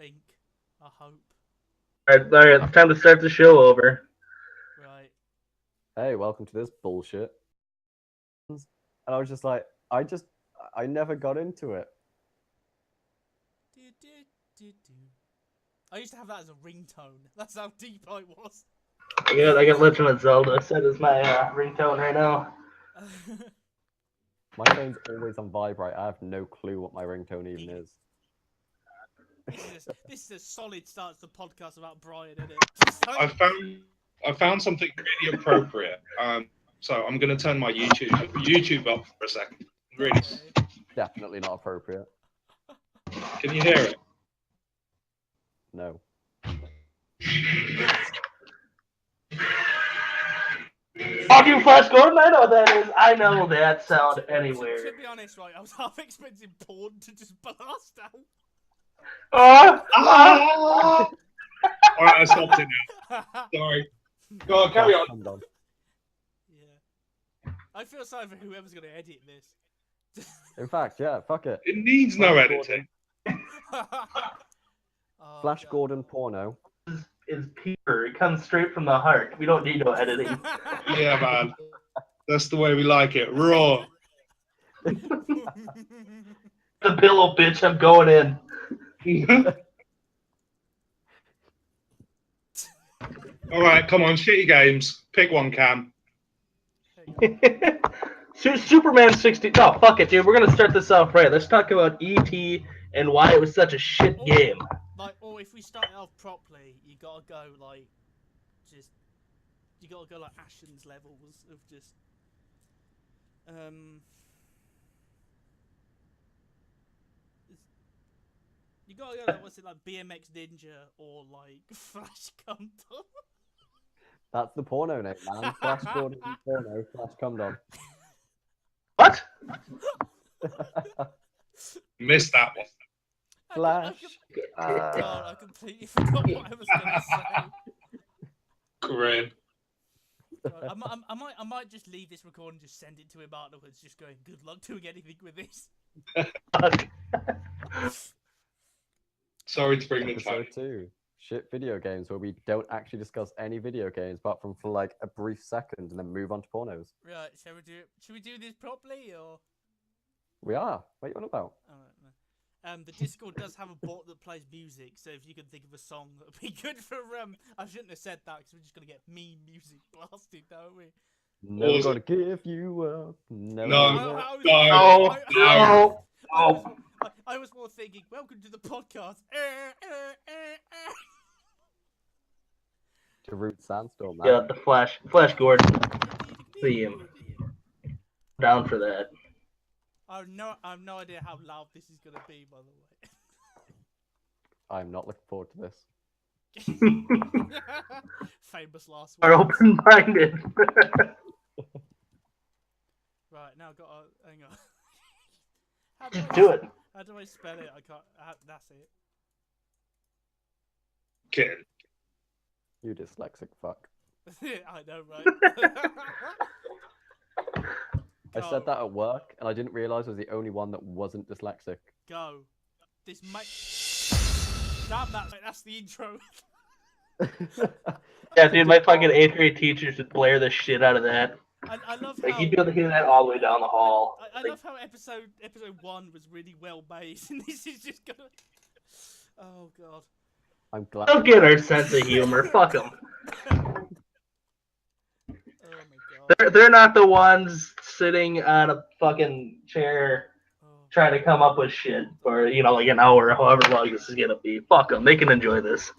think. I hope. Alright, it's time to start the show over. Right. Hey, welcome to this bullshit. And I was just like, I never got into it. Do, do, do, do. I used to have that as a ringtone. That's how deep I was. I got Legend of Zelda set as my ringtone right now. My phone's always on vibrate. I have no clue what my ringtone even is. This is a solid start to the podcast about Brian, isn't it? Just like... I found something really appropriate. So I'm going to turn my YouTube up for a second. Really, Okay. Definitely not appropriate. can you hear it? No. Fuck you, Flash Gordon! I know what that is. I know that sound anywhere. To be honest, right, I was half expecting porn to just blast out. All right, I stopped it now. Sorry. Go on, carry on. Come on. Yeah. I feel sorry for whoever's going to edit this. In fact, yeah, fuck it. It needs no editing. Oh, Flash God. Gordon porno. It's pure. It comes straight from the heart. We don't need no editing. Yeah, man. That's the way we like it. Raw. The pillow, bitch. I'm going in. All right, come on, shitty games. Pick one, Cam. Superman 60. No, fuck it, dude. We're gonna start this off right. Let's talk about ET and why it was such a shit game. Or if we start it off properly, you gotta go like, you gotta go like Ashen's levels of just, you gotta go like, what's it like, BMX Ninja or like Flash Gundam. That's the porno name, man. Flash Gordon porno. Flash Cumdon. What? Missed that one. Flash. God, I completely forgot what I was gonna say. Grin. God, I might just leave this recording and just send it to him afterwards, just going, good luck doing anything with this. Sorry to bring the Episode tone. 2. Shit video games where we don't actually discuss any video games apart from for like a brief second and then move on to pornos. Right, should we do this properly or? We are. What are you on about? The Discord does have a bot that plays music, so if you can think of a song that would be good for I shouldn't have said that because we're just gonna get mean music blasted, don't we? Never Also- gonna give you up. Never No. gonna- I was more thinking, welcome to the podcast. To Root Sandstorm, man. Yeah, the Flash Gordon theme. Down for that. I have no idea how loud this is gonna be, by the I'm not looking forward to this. way. Famous last Are words. open-minded. Right, now got to hang on. Just do it. How do I spell it? I can't. That's it. Kid. You dyslexic fuck. I know, right? I said that at work and I didn't realise I was the only one that wasn't dyslexic. Go. This might. Damn, that's the intro. Yeah, dude, my fucking 8th grade teacher should blare the shit out of that. I love Like, how. he'd be able to hear that all the way down the hall. I Like, love how episode 1 was really well made, and this is just gonna. Oh god. I'm glad. they'll get our sense of humor. Fuck them. Oh my god. They're not the ones sitting on a fucking chair Oh. trying to come up with shit for, like an hour or however long this is gonna be. Fuck them. They can enjoy this.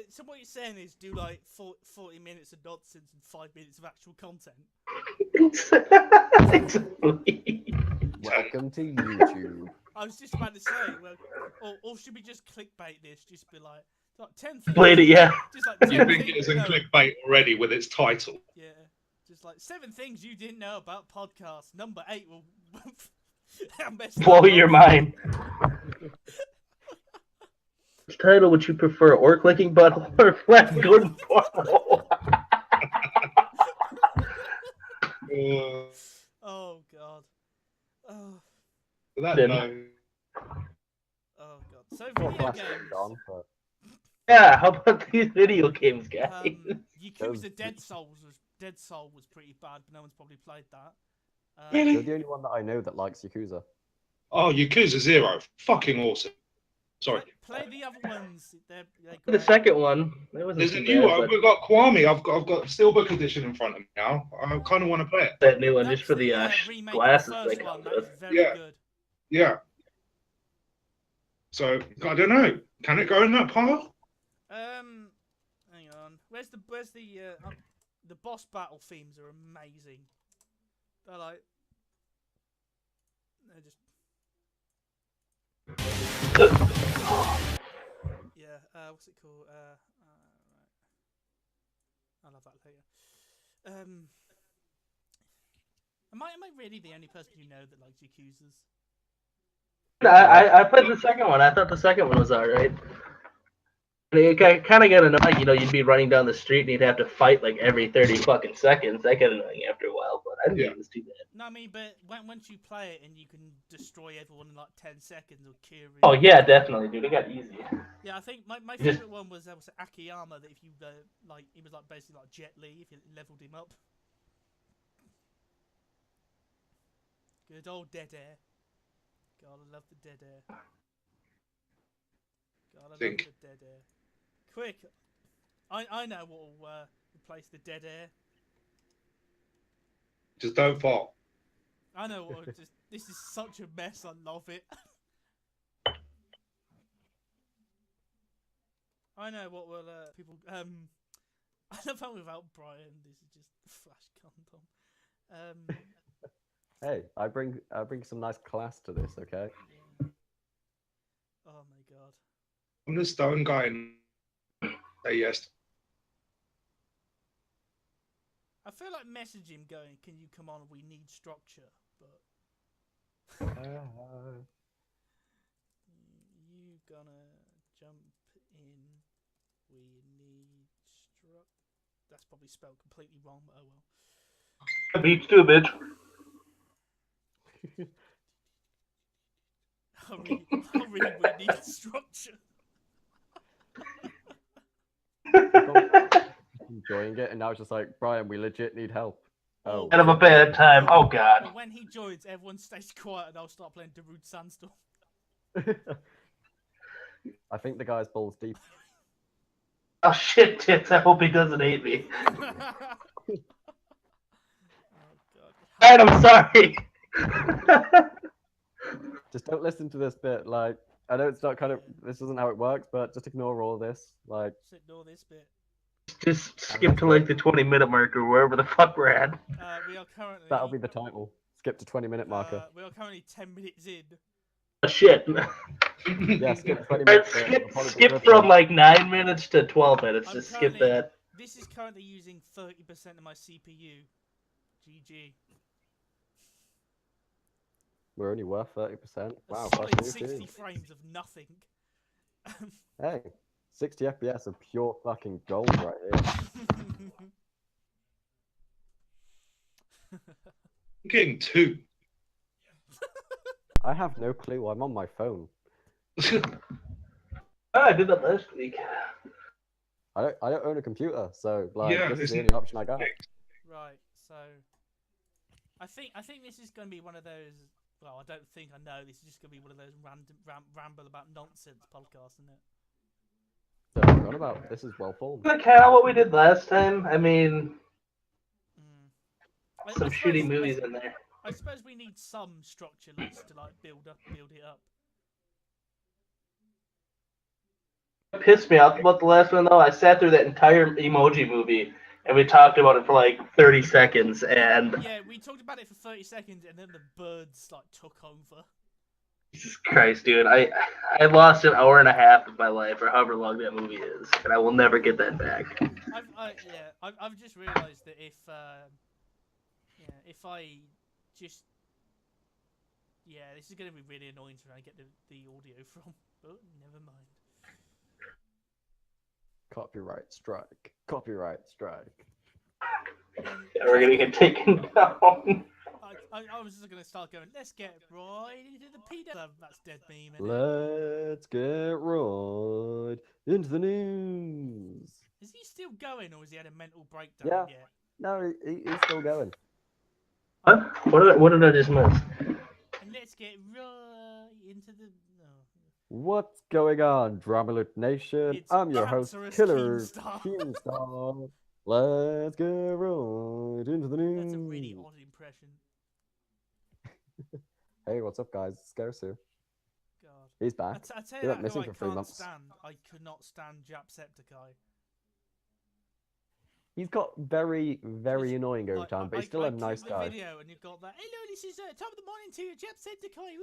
So what you're saying is do like 40 minutes of nonsense and 5 minutes of actual content. Exactly. Welcome to YouTube. I was just about to say, well, or should we just clickbait this? Just be like 10 things. Played it, yeah. Just like You 10 think things, it isn't no, clickbait already with its title? Yeah, just like 7 things you didn't know about podcasts. Number 8 will Blow your mind. Which title would you prefer, Orc Licking Butthole or Flash Gordon Porno? Oh god. Oh. That Then- no. So Well, video classic games. gone, but Yeah, how about these video games, guys? Yakuza Dead Soul was pretty bad, but no one's probably played that. Really? you're the only one that I know that likes Yakuza. Oh, Yakuza 0, fucking awesome. Sorry. Play the other ones. They're The great. second one, it wasn't There's a too new bad, one. but We've got Kwame. I've got Steelbook edition in front of me now. I kind of want to play it. that new one That's just for the remake glasses of the they first one. come That is with. very Yeah. good. Yeah. So I don't know. Can it go in that pile? Hang on. Where's the boss battle themes are amazing. They're like they're just yeah. What's it called? Right. I'll have that later. Am I really the only person you know that likes Yakuzas? I played the second one. I thought the second one was alright. It kind of got annoying, you'd be running down the street and you'd have to fight like every 30 fucking seconds. That got annoying after a while, but I didn't think it was too bad. No, I mean, but once you play it and you can destroy everyone in like 10 seconds or Kiryu. Oh yeah, definitely, dude. It got easy. Yeah, I think my favorite one was Akiyama. That if you like, he was like basically like Jet Li if you leveled him up. Good old Dead Air. God, I love the Dead Air. God, I love the Dead Air. Quick, I know what will replace the Dead Air. Just don't fall. I know what. This is such a mess. I love it. I know what will people. I love how without Brian, this is just flash condom. Hey, I bring some nice class to this, okay? Yeah. Oh my god. I'm the stone guy and say yes. I feel like message him going, "Can you come on? We need structure." But you gonna jump in? We need struct. That's probably spelled completely wrong, but oh well. Beats too, bitch. I really would need structure. Enjoying it, and now it's just like, Brian, we legit need help. Oh, Kind of a bad time. Oh god. But when he joins, everyone stays quiet, and I'll start playing Darude Sandstorm. I think the guy's balls deep. Oh shit, tits. I hope he doesn't hate me. Oh god. Alright, I'm sorry. Just don't listen to this bit. Like, I know it's not this isn't how it works, but just ignore all this. Like, Just ignore this bit. Just skip to like the 20-minute mark or wherever the fuck we're at. We are currently. that'll be the title. Skip to 20-minute marker. We are currently 10 minutes in. Oh shit. Yeah, skip 20 Alright, minutes. skip from like 9 minutes to 12 minutes. I'm Just skip currently- that. This is currently using 30% of my CPU. GG. We're only worth 30%. A Wow, solid fuck you 60 too. frames of nothing. Hey, 60 FPS of pure fucking gold right here. I'm getting 2. I have no clue. I'm on my phone. I did that last week. I don't own a computer, so like Yeah, this is the isn't only option I got. Right, so I think this is going to be one of those. Well, I don't think I know. This is just going to be one of those random ramble about nonsense podcasts, isn't it? So what are you on about? This is well formed. That's kind of what we did last time. I mean, I some suppose- shitty movies in there. I suppose we need some structure, at least, to like build it up. What pissed me off about the last one though, I sat through that entire Emoji movie and we talked about it for like 30 seconds and Yeah, we talked about it for 30 seconds, and then the birds like took over. Jesus Christ, dude, I lost an hour and a half of my life or however long that movie is, and I will never get that back. I've just realised that if I just this is going to be really annoying to try and get the audio from, but never mind. Copyright strike. Copyright strike. Yeah, we're gonna get taken down. I was just gonna start going. Let's get right into the pedo. That's dead meme. Isn't it? Let's get right into the news. Is he still going, or has he had a mental breakdown Yeah. yet? No, he's still going. What? What did I just miss? And let's get right into the. What's going on, Dramalute Nation? It's I'm your host, Cancerous Killer Keemstar. Keemstar. Let's get right into the news. That's a really odd impression. Hey, what's up, guys? It's Scarsu. God. He's back. I tell He you went that who missing I for 3 can't months. stand. I could not stand Jacksepticeye. He's got very, very It's annoying over like, time, but he's still I a nice click guy. the video and you've got that. Hello, this is top of the morning to you, Jacksepticeye.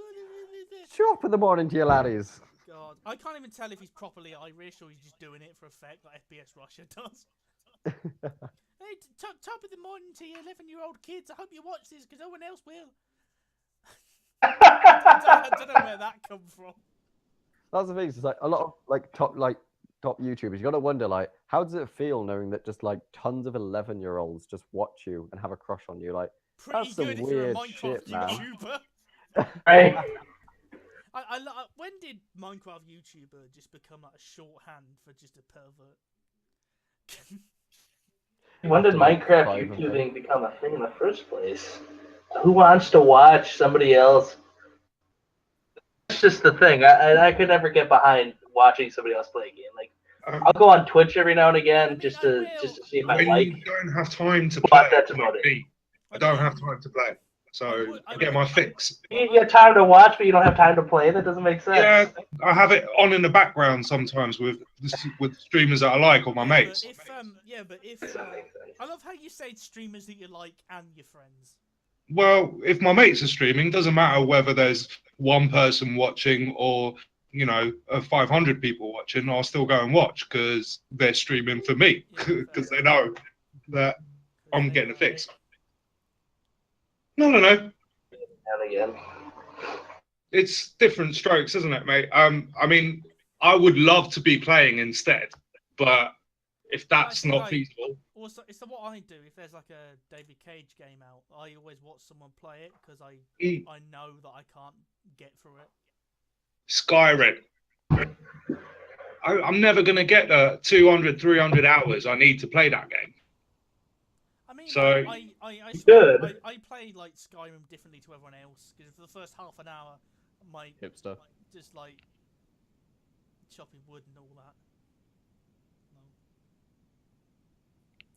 Shut up in the morning to you laddies. God, I can't even tell if he's properly Irish or he's just doing it for effect, like FPS Russia does. Hey, top of the morning to you, 11-year-old kids. I hope you watch this because no one else will. I don't know where that come from. That's the thing. It's like a lot of top YouTubers. You got to wonder how does it feel knowing that just tons of 11-year-olds just watch you and have a crush on you? Pretty that's some good if you're a weird Minecraft shit, man. YouTuber. Right. When did Minecraft YouTuber just become like a shorthand for just a pervert? When did Like Minecraft 5 of them. YouTubing become a thing in the first place? Who wants to watch somebody else? That's just the thing. I could never get behind watching somebody else play a game. I'll go on Twitch every now and again just to see if I When like. you don't have time to But play, that's about it. me, I don't have time to play, so I get my fix. You get time to watch, but you don't have time to play. That doesn't make sense. Yeah, I have it on in the background sometimes with streamers that I like or my mates. But if Doesn't make sense. I love how you say streamers that you like and your friends. Well, if my mates are streaming, doesn't matter whether there's one person watching or 500 people watching. I'll still go and watch because they're streaming for me because they know that I'm getting a fix. No. And again. It's different strokes, isn't it, mate? I mean, I would love to be playing instead, but if that's not feasible, Also, it's what I do. If there's like a David Cage game out, I always watch someone play it because I know that I can't get through it. Skyrim. I'm never going to get the 200, 300 hours I need to play that game. I mean, So- I play like Skyrim differently to everyone else because for the first half an hour, my Hipster. just chopping wood and all that.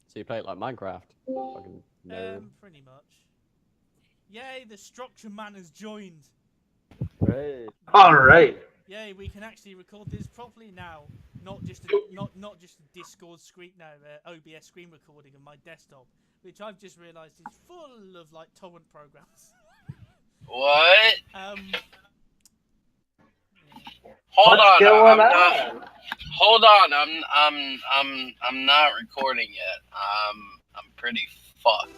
So you play it like Minecraft? Fucking nerd. Pretty much. Yay! The structure man has joined. Great. All right. Yay! We can actually record this properly now. Not just a Discord screen, OBS screen recording of my desktop, which I've just realised is full of torrent programs. What? What's going on? Hold on. I'm not recording yet. I'm pretty fucked.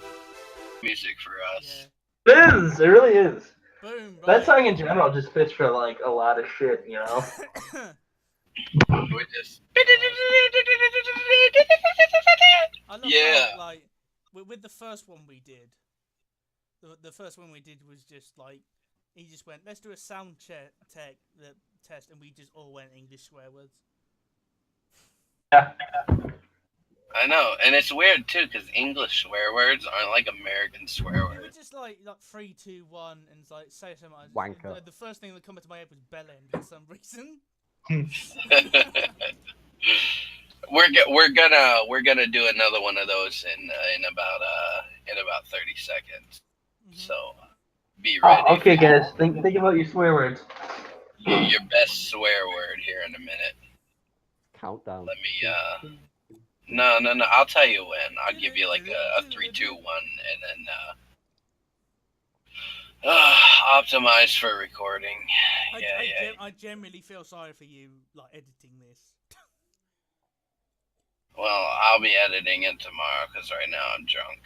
Music for us. It is. It really is. Boom. That Right. song in general just fits for a lot of shit, you know. We're just. I love Yeah. how, with the first one we did, the first one we did was just he just went, let's do a sound test, and we just all went English swear words. Yeah. I know, and it's weird too, because English swear words aren't like American swear We were words. just like 3, 2, 1, and it's say something. Wanker. The first thing that came into my head was bellend for some reason. We're gonna do another one of those in about 30 seconds. So be ready. Oh, okay, guys. Think about your swear words. Your best swear word here in a minute. Countdown. Let me No. I'll tell you when. I'll give you like a 3, 2, 1, and then optimize for recording. I generally feel sorry for you, editing this. Well, I'll be editing it tomorrow because right now I'm drunk.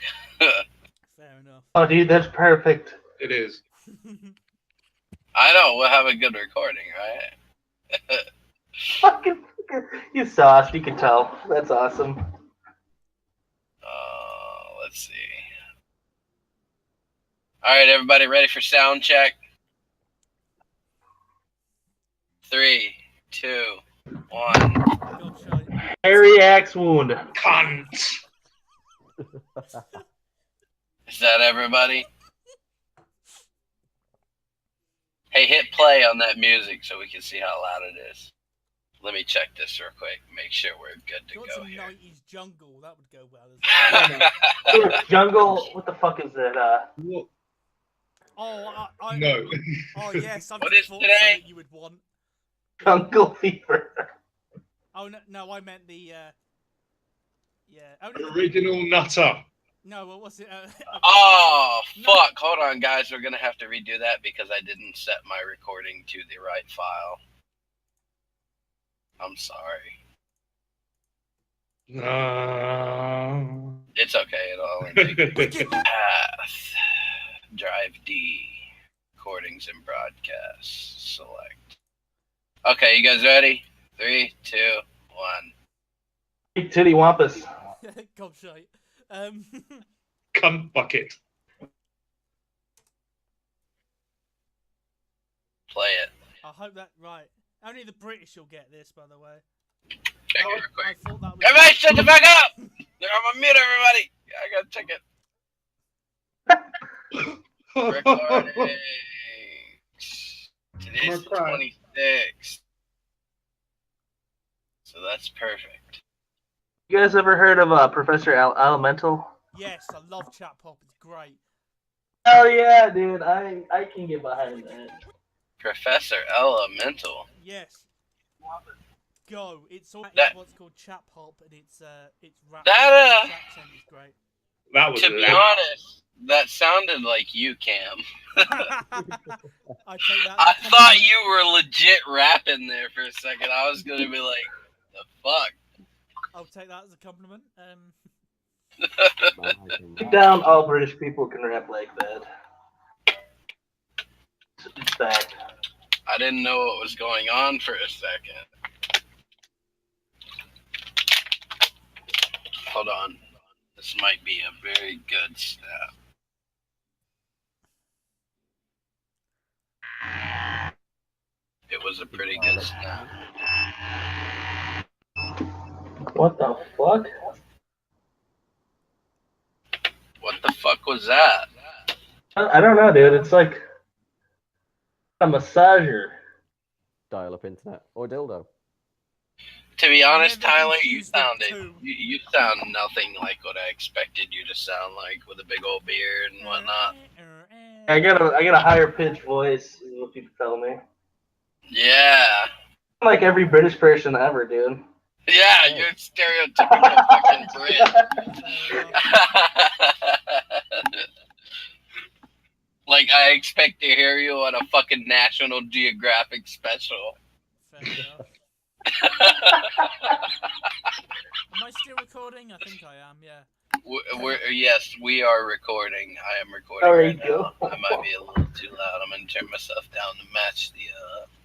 Fair enough. Oh, dude, that's perfect. it is. I know we'll have a good recording, right? Fucking, you sauced. You can tell. That's awesome. Let's see. right, everybody ready for sound check? 3, 2, 1. God, shite. Harry axe wound. Cunt. Is that everybody? Hey, hit play on that music so we can see how loud it is. Let me check this real quick. Make sure we're good to Got go some here. 90s jungle. That would go well as well. Jungle. What the fuck is that? What? Oh, I No. Oh yes, I've What just is thought today? something you would want. Jungle Fever. Oh no, I meant the yeah. Only the, Original nutter. no, what was it? Oh, No. fuck. Hold on, guys. We're going to have to redo that because I didn't set my recording to the right file. I'm sorry. No. It's okay. It'll only take Path. Drive D. Recordings and broadcasts. Select. Okay, you guys ready? 3, 2, 1. Big titty wampus. God shite. Cunt bucket. Play it. I hope that right. Only the British will get this, by the way. Check it real I quick. thought that was. Everybody, shut the fuck up! I'm on mute, everybody. I gotta check it. Recording. Today's the 26th. So that's perfect. You guys ever heard of Professor Elemental? Yes, I love Chat Pop. It's great. Hell yeah, dude. I can get behind that. Professor Elemental. Yes. Go. It's all That- what's called Chat Pop, and it's rap. That, His accent is great. That was To be it. honest, that sounded like you, Cam. I take that. I thought you were legit rapping there for a second. I was gonna be like, the fuck? I'll take that as a compliment. Deep down, all British people can rap like that. It's fact. I didn't know what was going on for a second. Hold on. This might be a very good snap. It was a pretty good snap. What the fuck? What the fuck was that? I don't know, dude. It's like a massager. Dial-up internet or dildo. To be honest, Never Tyler, you confuse the sounded two. you sound nothing like what I expected you to sound like with a big old beard and whatnot. I got a higher pitched voice, is what people tell me. Yeah. I'm like every British person ever, dude. Yeah, you're stereotypical fucking Brit. Like, I expect to hear you on a fucking National Geographic special. Fair enough. Am I still recording? I think I am. Yeah. Yes, we are recording. I am recording There right you go. now. I might be a little too loud. I'm going to turn myself down to match the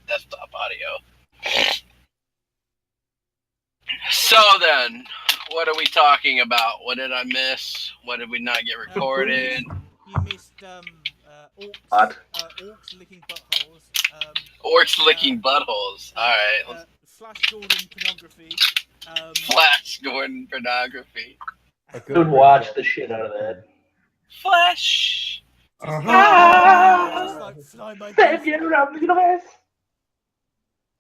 desktop audio. So then, what are we talking about? What did I miss? What did we not get recorded? You missed orcs. What? Orcs licking buttholes. Orcs licking buttholes. Alright. Flash Gordon pornography. Flash Gordon pornography. Dude, watch the shit out of that. Flash. Just like fly by night. Savior of the universe.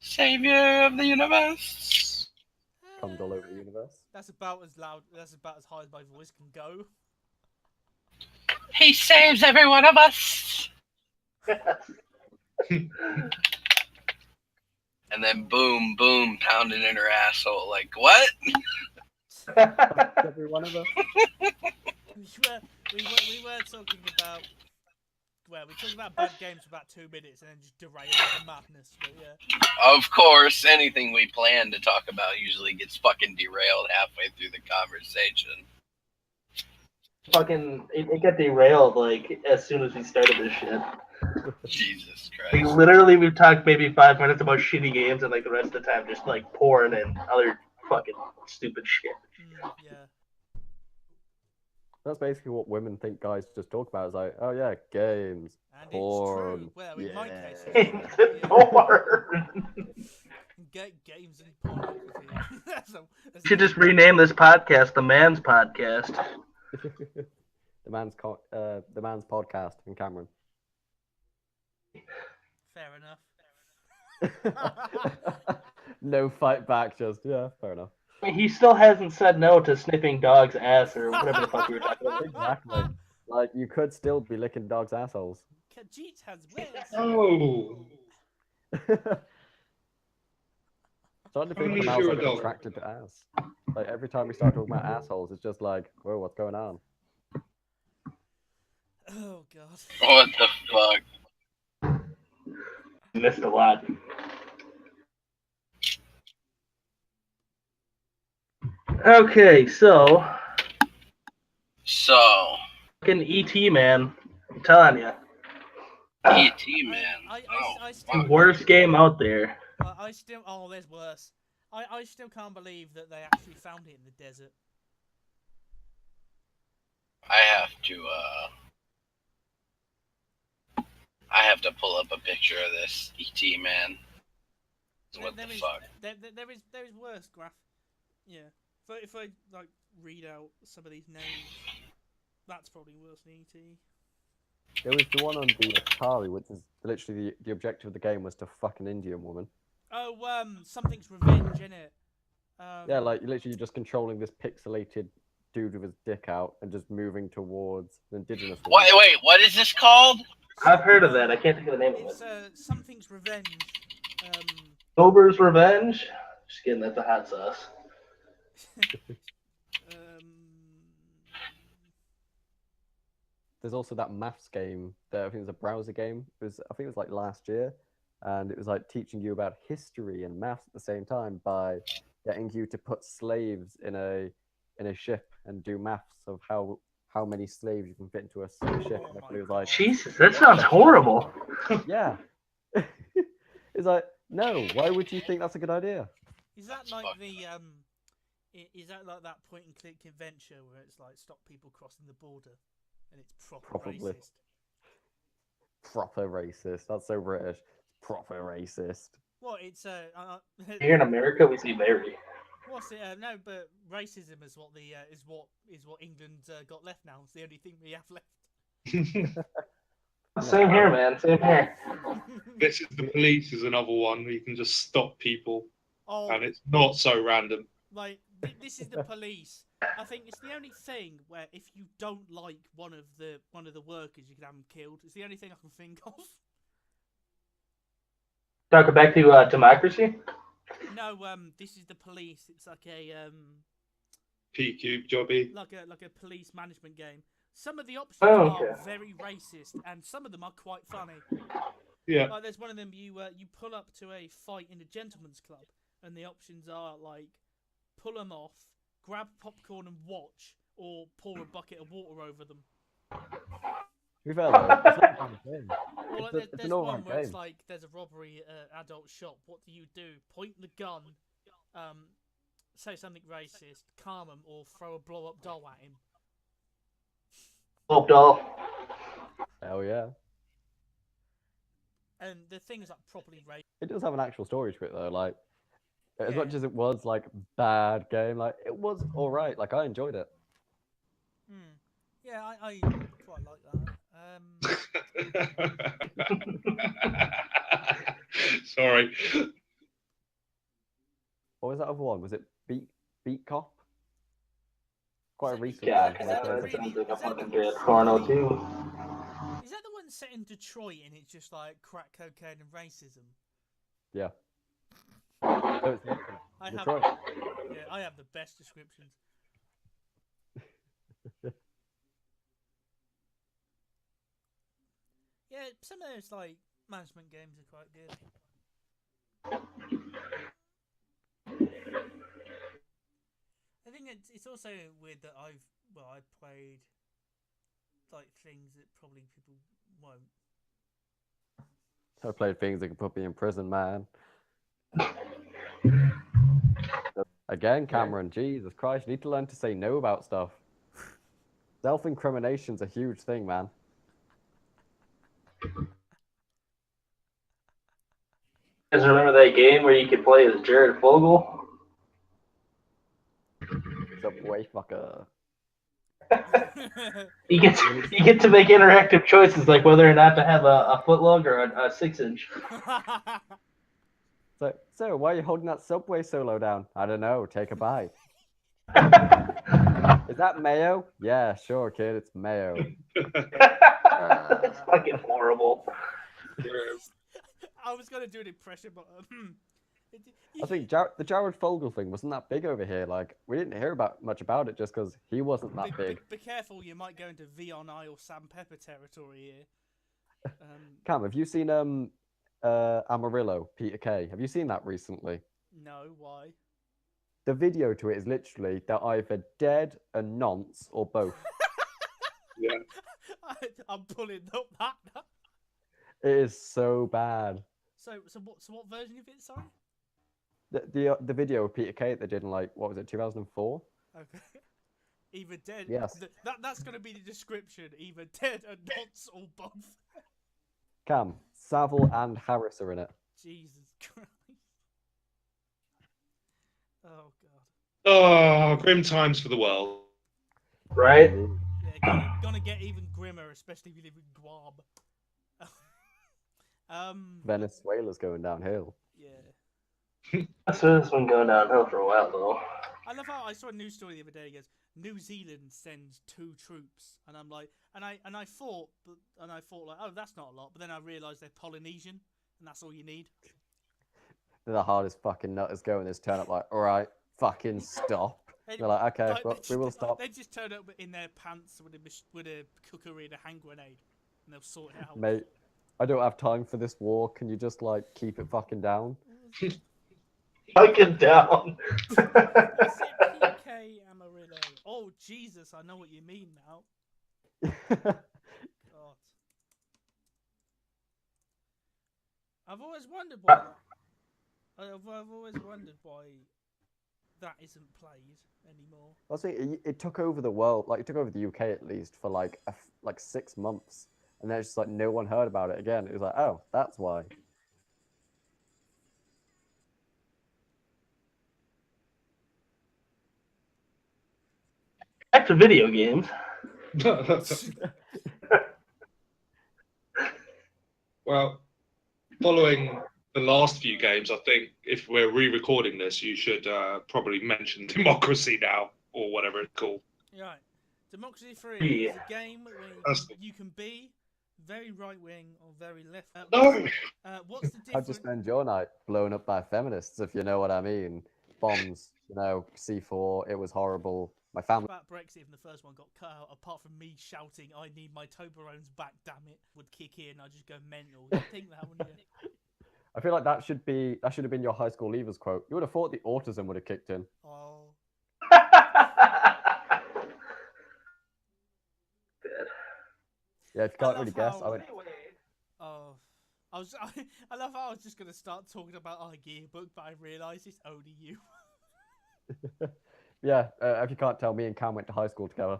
Savior of the universe. Comes all over the universe. That's about as loud. That's about as high as my voice can go. He saves every one of us. And then boom, boom, pounding in her asshole. Like, what? Every one of us. We were talking about. Well, we talked about bad games for about 2 minutes and then just derailed into madness. But yeah. Of course, anything we plan to talk about usually gets fucking derailed halfway through the conversation. Fucking, it got derailed like as soon as we started this shit. Jesus Like, Christ. literally, we've talked maybe 5 minutes about shitty games, and like the rest of the time, just like porn and other fucking stupid shit. Yeah. That's basically what women think guys just talk about. It's like, oh yeah, games, And porn. it's true. Well, in my case, Games it's and porn. games and pornography. That's You should just rename this podcast the Man's Podcast. the man's podcast and Cameron. fair enough. No fight back, just yeah, fair enough. He still hasn't said no to sniffing dog's ass or whatever the fuck you were talking about. Exactly. Like you could still be licking dogs' assholes. Khajiit has wings. Oh, Starting to Only think if I'm you're a also dog. attracted to ass. Like every time we start talking about assholes, it's just like, whoa, what's going on? Oh god. What the fuck? Missed a lot. Okay, so So, fucking ET man, I'm telling you, E.T. man. I Oh, still, fuck. worst game out there. I still. Oh, there's worse. I still can't believe that they actually found it in the desert. I have to pull up a picture of this E.T. man. What the There is- fuck? There is worse, Graph. Yeah. If I like read out some of these names, that's probably worse than E.T. There was the one on the Atari, which is literally the objective of the game was to fuck an Indian woman. Oh, something's revenge in it. Yeah, like you're literally just controlling this pixelated dude with his dick out and just moving towards an indigenous woman. Wait, what is this called? I've heard of that. I can't think of the name of It's it. something's revenge. Sober's Revenge. Just kidding. That's a hot sauce. There's also that maths game that I think was a browser game. I think it was like last year, and it was like teaching you about history and maths at the same time by getting you to put slaves in a ship and do maths of how many slaves you can fit into a ship. Oh And my it was like, Jesus, that sounds horrible. yeah. It's like, no, why would you think that's a good idea? Is that That's like fucked. the Is that like that point and click adventure where it's like stop people crossing the border, and it's proper Probably. racist? Proper racist. That's so British. Proper racist. What it's Here in America, we see very. what's it? No, but racism is what the is what England got left now. It's the only thing we have left. Same here, man. Same here. This is the police is another one where you can just stop people, Oh, and it's not so random. like this is the police. I think it's the only thing where if you don't like one of the workers, you can have them killed. It's the only thing I can think of. Talking back to democracy. No, this is the police. It's like a P-Cube jobby. like a police management game. Some of the options Oh, are okay. very racist, and some of them are quite funny. Yeah. Like there's one of them you pull up to a fight in a gentleman's club, and the options are like pull them off, grab popcorn and watch, or pour a bucket of water over them. To be fair, though, it's not a bad game. Or like, It's there's an one alright where it's game. like there's a robbery at an adult shop. What do you do? Point the gun, say something racist, calm him, or throw a blow up doll at him. Hope doll. Hell yeah. And the thing is like properly racist. It does have an actual story to it though. Like, as Yeah. much as it was like bad game, like it was all right. Like I enjoyed it. Yeah, I quite like that. Sorry. What was that other one? Was it Beat Cop? Quite a recent Yeah, one. that really- sounds like a is that fucking the- good porno too. Is that the one set in Detroit and it's just like crack cocaine and racism? Yeah. No, it's not. I Detroit. have, yeah, I have the best descriptions. Yeah, some of those like management games are quite good. I think it's also weird that I played like things that probably people won't. I played things that could put me in prison, man. Again, Cameron, Jesus Christ, you need to learn to say no about stuff. Self-incrimination's a huge thing, man. You guys remember that game where you could play as Jared Fogle? Subway fucker. You get to make interactive choices like whether or not to have a footlong or a 6-inch. So why are you holding that Subway solo down? I don't know. Take a bite. Is that mayo? Yeah, sure, kid. It's mayo. It's fucking horrible. I was gonna do an impression, but I think the Jared Fogle thing wasn't that big over here. Like, we didn't hear much about it just because he wasn't that big. Be careful, you might go into Vion I or Sam Pepper territory here. Cam, have you seen Amarillo, Peter Kay? Have you seen that recently? No, why? The video to it is literally they're either dead, a nonce, or both. Yeah. I'm pulling up that. It is so bad. So what version of it? Sorry. The video of Peter Kay they did in like what was it 2004? Okay. Either dead. Yes. That's gonna be the description. Either dead, a nonce, or both. Cam, Savile and Harris are in it. Jesus Christ. Oh God. Oh, grim times for the world. Right? Yeah, gonna get even grimmer, especially if you live in Guam. Venezuela's going downhill. Yeah. This has been going downhill for a while, though. I love how I saw a news story the other day. It goes, New Zealand sends 2 troops, and I'm like, and I thought like, oh, that's not a lot. But then I realised they're Polynesian, and that's all you need. They're the hardest fucking nutters going. This turn up like, all right, fucking stop. They're like, okay, well, we will stop. They just turn up in their pants with a cookery and a hand grenade, and they'll sort it out. Mate, I don't have time for this war. Can you just like keep it fucking down? Fucking down. Is it PK Amarillo? Oh Jesus, I know what you mean now. God. I've always wondered why. I've always wondered why that isn't played anymore. I think it took over the world, like it took over the UK at least for like 6 months, and then it's just like no one heard about it again. It was like, oh, that's why. Back to video games. Well, following the last few games, I think if we're re-recording this, you should probably mention Democracy Now! Or whatever it's called. Right. Democracy 3 Yeah. is a game where That's- you can be very right wing or very left. No! What's the I'd difference? just spend your night blown up by feminists, if you know what I mean. Bombs, C4, it was horrible. My family. About Brexit, and the first one got cut out. Apart from me shouting, "I need my Toblerones back, damn it!" would kick in. I just go mental. You think that, wouldn't you? I feel like that should have been your high school leavers quote. You would have thought the autism would have kicked in. Oh. Yeah, if you can't really guess, I went. Oh, I love how I was just gonna start talking about our yearbook, but I realised it's only you. Yeah, if you can't tell, me and Cam went to high school together.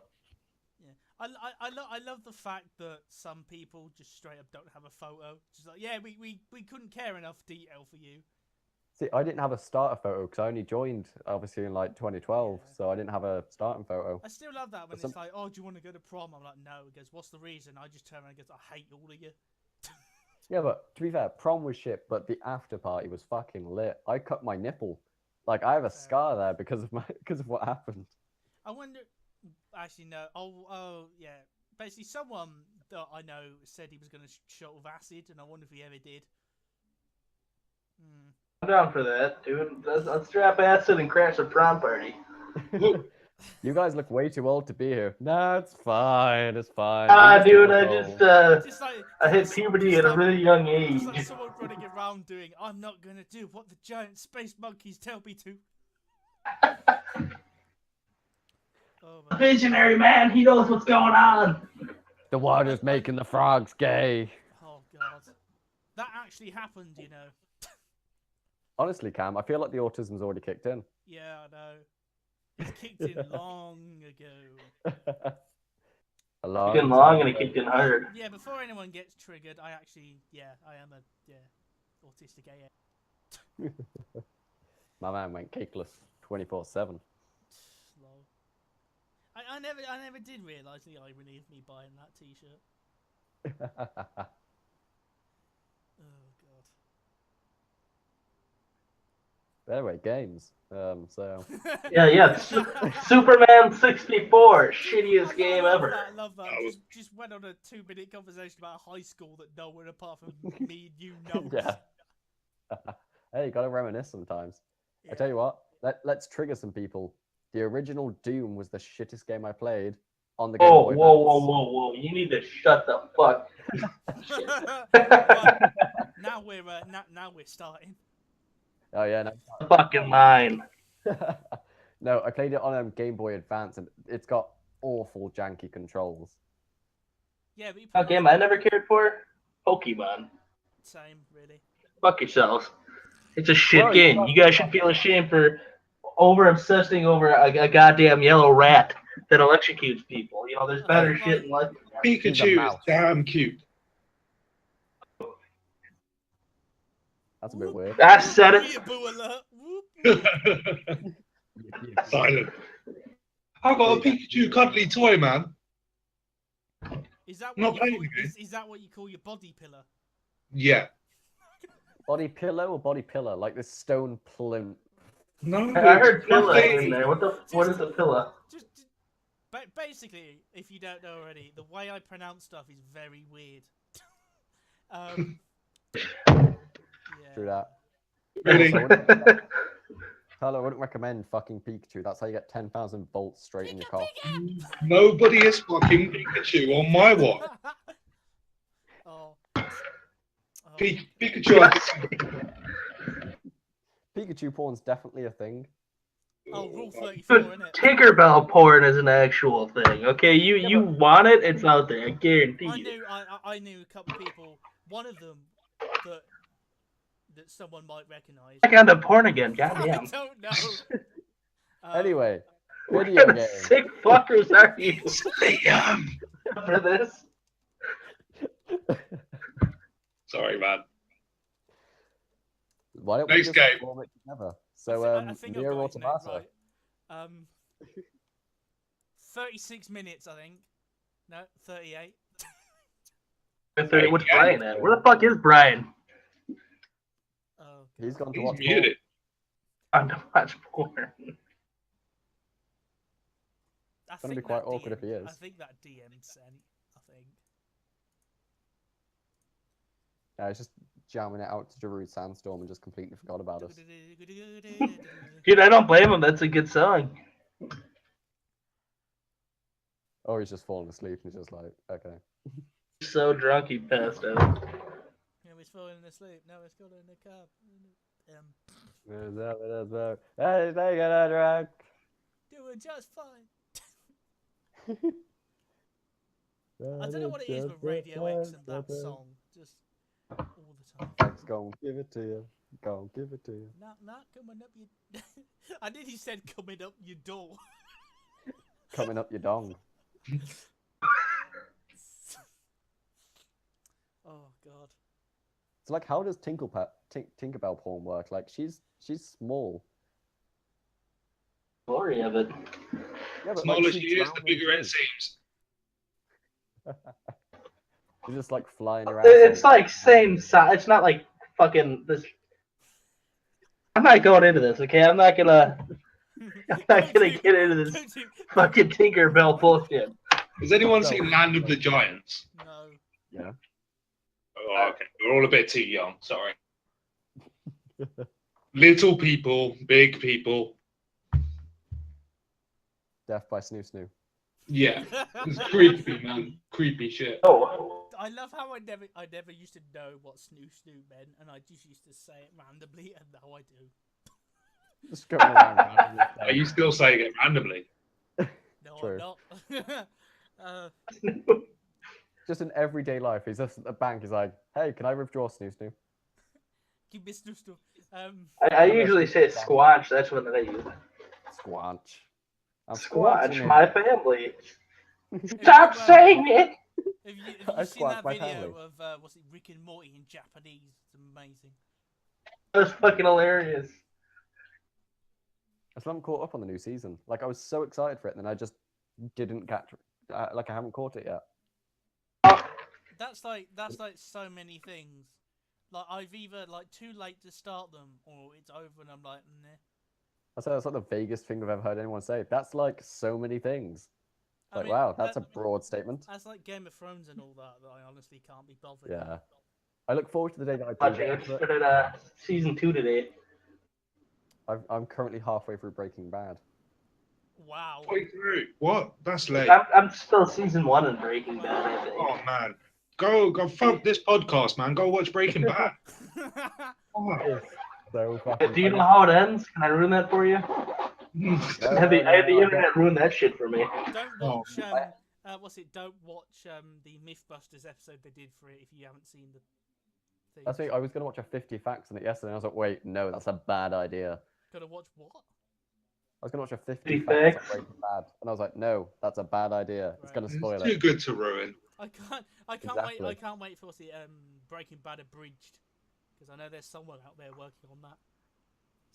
Yeah, I love the fact that some people just straight up don't have a photo. Just like, yeah, we couldn't care enough detail for you. See, I didn't have a starter photo because I only joined obviously in like 2012, Yeah. so I didn't have a starting photo. I still love that when Some- it's like, oh, do you want to go to prom? I'm like, no. He goes, what's the reason? I just turn around and goes, I hate all of you. Yeah, but to be fair, prom was shit, but the after party was fucking lit. I cut my nipple. Like I have a scar there because of what happened. I wonder. Actually, no. Oh, yeah. Basically, someone that I know said he was going to shot with acid, and I wonder if he ever did. I'm down for that, dude. Let's strap acid and crash a prom party. You guys look way too old to be here. No, it's fine. It's fine. Ah, We dude, look I old. just Just like I hit puberty at a really young age. It's like someone running around doing, I'm not going to do what the giant space monkeys tell me to. Oh, man. Visionary man, he knows what's going on. The water's making the frogs gay. Oh, God. That actually happened, you know. Honestly, Cam, I feel like the autism's already kicked in. Yeah, I know. It's kicked in long ago. a lot. It's getting long and it keeps getting hard. Yeah, before anyone gets triggered, I am a autistic AA. My man went cakeless 24/7. Lol. I never did realise the irony of me buying that T-shirt. Oh god. Anyway, games. So Yeah. Superman 64, shittiest game ever. I love that. That was- Just went on a 2-minute conversation about high school that no one apart from me and you knows. yeah. Hey, you gotta reminisce sometimes. I tell you what, let's trigger some people. The original Doom was the shittest game I played on the Game Oh, Boy whoa. Advance. You need to shut the fuck. Well, now we're starting. Oh yeah, no. Fucking line. No, I played it on Game Boy Advance, and it's got awful janky controls. Yeah, but you A game I never cared for? Pokemon. same really. Fuck yourselves. It's a shit Bro, game. You guys should feel ashamed for over-obsessing over a goddamn yellow rat that electrocutes people. You know, there's better shit in life. Pikachu is mouse. damn cute. That's a bit weird. I said it. Weeaboo alert. Whoop. Silent. I got a Pikachu cuddly toy, man. Is that Not what playing you call, the game. is that what you call your body pillar? Yeah. Body pillow or body pillar? Like this stone plinth. No, I heard it's Pilla nothing. in there. What is a Pilla? Just basically, if you don't know already, the way I pronounce stuff is very weird. True that. Really? Tyler, I wouldn't recommend fucking Pikachu. That's how you get 10,000 volts straight in your cock. Nobody is fucking Pikachu on my watch. Oh. Pikachu. Pikachu porn's definitely a thing. Oh, Rule 34, isn't it? Tinkerbell porn is an actual thing. Okay, you want it, it's out there. I guarantee you. I knew a couple of people. One of them that someone might recognise. Back on to porn again. I Goddamn. don't know. Anyway, What video kind of game. sick fuckers are you Liam. for this? Sorry, man. Why don't we Next just game. form it together? I So, think I've Nier got it now, Automata. right. 36 minutes, I think. No, 38. What's Brian at? Where the fuck is Brian? Oh, He's gone to He's watch porn. muted. On to watch porn. I gonna be think quite that awkward if he is. I think that DM sent. I think. Yeah, he's just jamming it out to Darude Sandstorm and just completely forgot about us. Dude, I don't blame him. That's a good song. Or he's just falling asleep and he's just like, okay. So drunk he passed out. Yeah, he's falling asleep. No, he's got in the cab. Hey, they got a drunk. Doing just fine. I don't know what it is with Radio X and that song. Just all the time. X gon' give it to you. Gon' give it to you. Not coming up your. I did. He said coming up your door. Coming up your dong. Oh God. So like, how does Tinkerbell porn work? Like, she's small. Glory of it. Yeah, but Smaller like, she she is, the drowns bigger in it drink. seems. She's just like flying around. It's like same size. It's not like fucking this. I'm not going into this, okay? I'm not gonna get into this fucking Tinkerbell bullshit. Has anyone seen Land of the Giants? No. Yeah. Oh, okay. We're all a bit too young. Sorry. Little people, big people. Death by Snoo Snoo. Yeah. It's creepy, man. Creepy shit. Oh, I love how I never used to know what snoo snoo meant, and I just used to say it randomly, and now I do. Just going around randomly Are saying, you still saying it randomly? No, True. I'm not. just in everyday life, he's just at the bank, he's like, hey, can I withdraw Snoo Snoo? Keep this snoo snoo. I usually say squanch. That's what I use. Squanch. I'm Squanch, squanching my it. family. Stop saying it! Have you I seen that squawked my video family. of what's it, Rick and Morty in Japanese? It's amazing. That's fucking hilarious. I still haven't caught up on the new season. Like I was so excited for it, and then I just didn't catch. Like I haven't caught it yet. That's like so many things. Like I've either like too late to start them, or it's over and I'm like, nah. I say that's like the vaguest thing I've ever heard anyone say. That's like so many things. I Like mean, wow, that's a broad statement. That's like Game of Thrones and all that I honestly can't be bothered. Yeah. I look forward to the day that I do Watching get it. to it. Started season 2 today. I'm currently halfway through Breaking Bad. Wow. Wait, what? That's late. I'm still season 1 in Breaking Bad, I think. Oh man, go fuck this podcast, man. Go watch Breaking Bad. Oh. So fucking Do you know funny. how it ends? Can I ruin that for you? No, I had the no, internet ruin that shit for me. Don't Oh, watch what's it? Don't watch the MythBusters episode they did for it if you haven't seen the thing. That's me. I was gonna watch a 50 facts on it yesterday, and I was like, wait, no, that's a bad idea. Gotta watch what? I was gonna watch a 50 50 facts facts? on Breaking Bad, and I was like, no, that's a bad idea. It's gonna It's spoil too it. good to ruin. I can't Exactly. wait. I can't wait for what's it? Breaking Bad abridged, because I know there's someone out there working on that.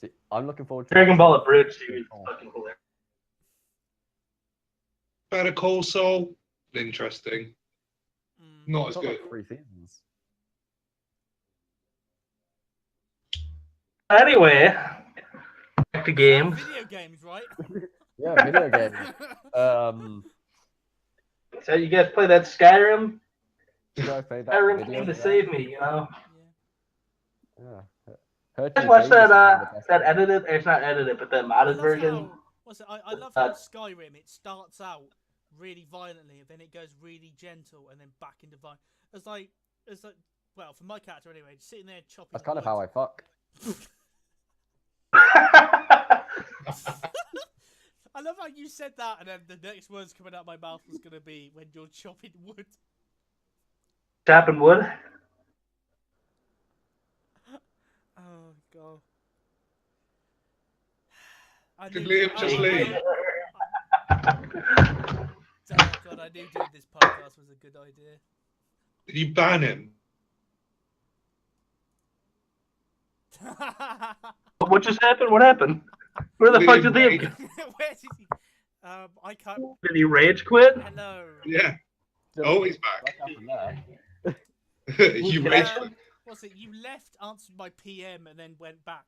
See, I'm looking forward to Dragon Ball Abridged series is fucking hilarious. Better Call Saul, interesting. Mm. Not It's as got good. like 3 seasons. Anyway, back to games. Video games, right? Yeah, video games. So you guys play that Skyrim? Did I play that Skyrim video came to game? save me, you know? Yeah. You Heard guys you watch say this is one of the that best that games. edited, it's not edited, but that I modded love version? how, what's it? I love how Skyrim, it starts out really violently and then it goes really gentle and then back into violent. It's like well, for my character anyway, just sitting there chopping. That's kind of how I fuck. I love how you said that, and then the next words coming out of my mouth was gonna be when you're chopping wood. Chopping wood? Oh god. I Did knew- Liam just I- leave? Oh god, I knew doing this podcast was a good idea. Did you ban him? What just happened? What happened? Where the fuck did Liam go? Where did he? I can't. Did he rage quit? Hello. Yeah. Oh, he's back. What happened there? You Yeah. rage. What's it? You left, answered my PM, and then went back.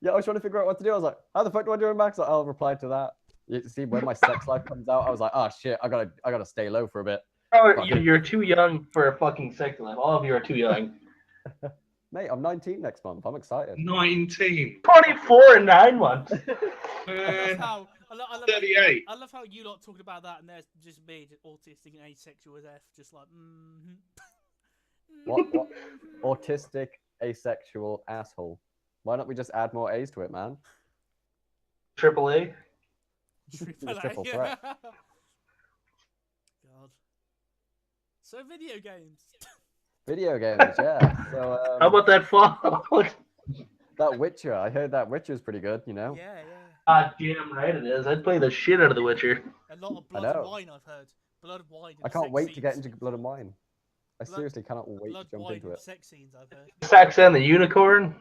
Yeah, I was trying to figure out what to do. I was like, how the fuck do I do it back? So I'll reply to that. You see, when my sex life comes out, I was like, oh shit, I gotta stay low for a bit. Oh, you're too young for a fucking sex life. All of you are too young. Mate, I'm 19 next month. I'm excited. 19. 24 in 9 months. I love Man, how I love 38. I love how you lot talking about that, and there's just me, just autistic and asexual as F, just like. What? Autistic, asexual asshole. Why don't we just add more A's to it, man? Triple A. Triple triple A. threat. God. So video games. Video games, yeah. So How about that Fallout? that Witcher? I heard that Witcher's pretty good. You know. Yeah. Damn right it is. I'd play the shit out of The Witcher. A lot of I blood and know. wine, I've heard. Blood and wine. I And can't sex wait to get scenes. into Blood and Wine. I Blood- seriously cannot wait Blood, to jump wine, into and it. sex scenes, I've heard. Sax and the Unicorn.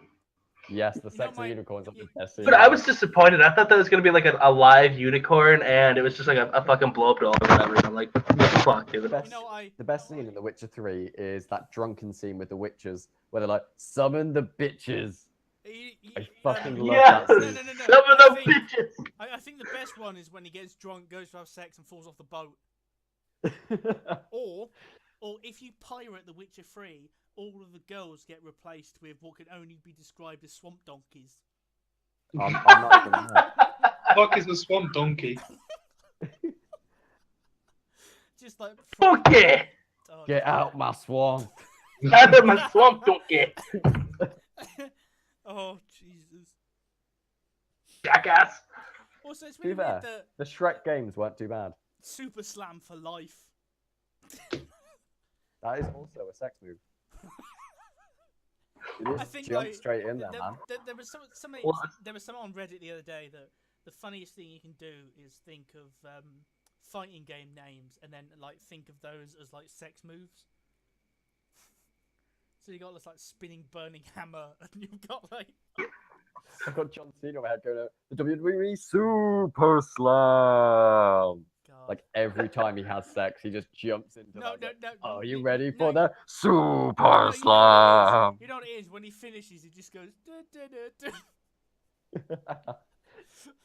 Yes, the You know, sex my- and unicorns are the best scene. But I was disappointed. I thought that was gonna be like a live unicorn, and it was just like a fucking blow up doll or whatever. And I'm like, what the fuck, dude? Best- You know, The best scene in The Witcher 3 is that drunken scene with the witches where they're like, summon the bitches. I fucking love Yes! that No, scene. no, no, no. Some of I them think- bitches. I think the best one is when he gets drunk, goes to have sex, and falls off the boat. Or if you pirate The Witcher 3, all of the girls get replaced with what can only be described as swamp donkeys. I'm not even mad. Fuck is a swamp donkey? Just like. Fuck yeah! Oh, Get out my swamp. I'm a swamp donkey. Oh, Jesus. Jackass. Also, it's To be really weird fair. that The Shrek games weren't too bad. Super Slam for life. That is also a sex move. It I is think jump I- straight in there, There, man. there was something. What? There was someone on Reddit the other day that the funniest thing you can do is think of fighting game names and then like think of those as like sex moves. So you got this like spinning burning hammer, and you've got like I've got John Cena in my head going out, the WWE Super Slam. God. Like every time he has sex, he just jumps into No, that. no, like, no. Are you no, ready no, for no, the Super you know what it is? Slam? You know what it is? When he finishes, he just goes. "Duh, duh, duh, duh."